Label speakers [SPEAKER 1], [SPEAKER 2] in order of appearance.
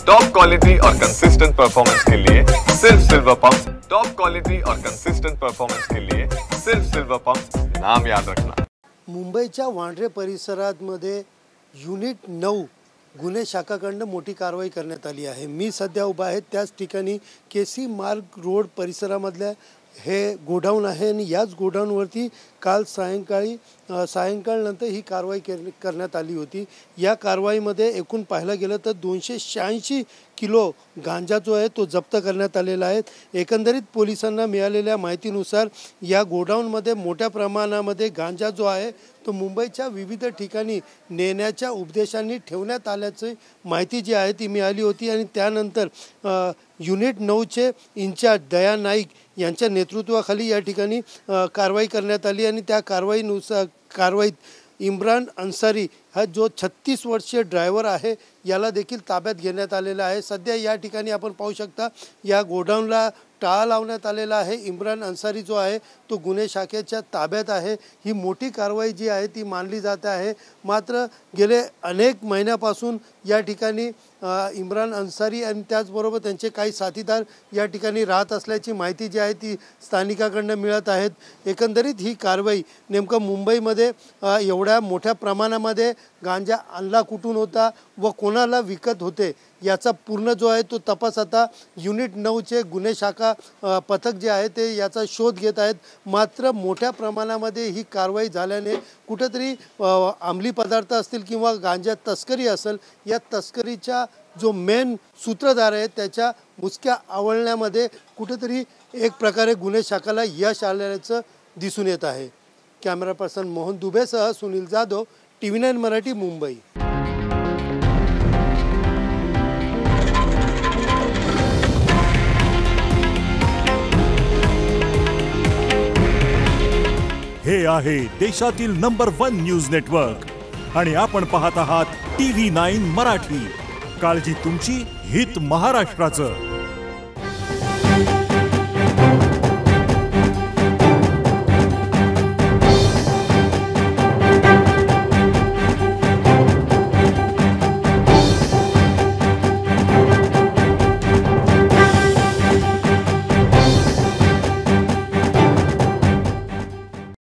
[SPEAKER 1] Top quality और consistent performance के लिए सिर्फ सिल्वर पंप्स। टॉप क्वालिटी और कंसिस्टेंट परफॉर्मेंस के लिए सिर्फ सिल्वर पंप्स, नाम याद रखना।
[SPEAKER 2] मुंबईच्या वांद्रे परिसरामध्ये युनिट 9 गुन्हे शाखाकडून मोठी कारवाई करण्यात आली आहे। मी सध्या उभा आहे त्याच ठिकाणी केसी मार्ग रोड परिसरामधल्या हे गोडाऊन आहे आणि याच गोडाऊनवरती काल सायंकाळनंतर ही कारवाई करण्यात आली होती। या कारवाईमध्ये एकूण पाहायला गेलं तर 286 किलो गांजा जो आहे तो जप्त करण्यात आलेला आहे। एकंदरीत पोलिसांना मिळालेल्या माहितीनुसार या गोडाऊनमध्ये मोठ्या प्रमाणामध्ये गांजा जो आहे तो मुंबईच्या विविध ठिकाणी नेण्याच्या उद्देशाने ठेवण्यात आल्याची माहिती जी आहे ती मिळाली होती आणि त्यानंतर युनिट 9चे इंचार्ज दया नाईक यांच्या नेतृत्वाखाली या ठिकाणी कारवाई करण्यात आली आणि त्या कारवाईत इम्रान अन्सारी हा जो 36 वर्षीय ड्रायव्हर आहे याला देखील ताब्यात घेण्यात आलेला आहे। सध्या या ठिकाणी आपण पाहू शकता या गोडाऊनला टाळा लावण्यात आलेला आहे। इम्रान अन्सारी जो आहे तो गुन्हे शाखेच्या ताब्यात आहे। ही मोठी कारवाई जी आहे ती मानली जात आहे। मात्र गेले अनेक महिन्यापासून या ठिकाणी इम्रान अन्सारी आणि त्याचबरोबर त्यांचे काही साथीदार या ठिकाणी राहत असल्याची माहिती जी आहे ती स्थानिकांकडून मिळत आहेत। एकंदरीत ही कारवाई नेमकं मुंबईमध्ये एवढ्या मोठ्या प्रमाणामध्ये गांजा आणला कुठून होता व कोणाला विकत होते याचा पूर्ण जो आहे तो तपास आता युनिट 9चे गुन्हे शाखा पथक जे आहे ते याचा शोध घेत आहेत। मात्र मोठ्या प्रमाणामध्ये ही कारवाई झाल्याने कुठेतरी अंमली पदार्थ असतील किंवा गांजा तस्करी असेल या तस्करीचा जो मेन सूत्रधार आहे त्याच्या मुसक्या आवळण्यामध्ये कुठेतरी एक प्रकारे गुन्हे शाखेला यश आल्याचं दिसून येत आहे। कॅमेरा पर्सन मोहन दुबेसह सुनील जाधव, TV9 मराठी, मुंबई।
[SPEAKER 3] हे आहे देशातील नंबर 1 न्यूज नेटवर्क आणि आपण पाहत आहात TV9 मराठी। काळजी तुमची, हित महाराष्ट्राचं।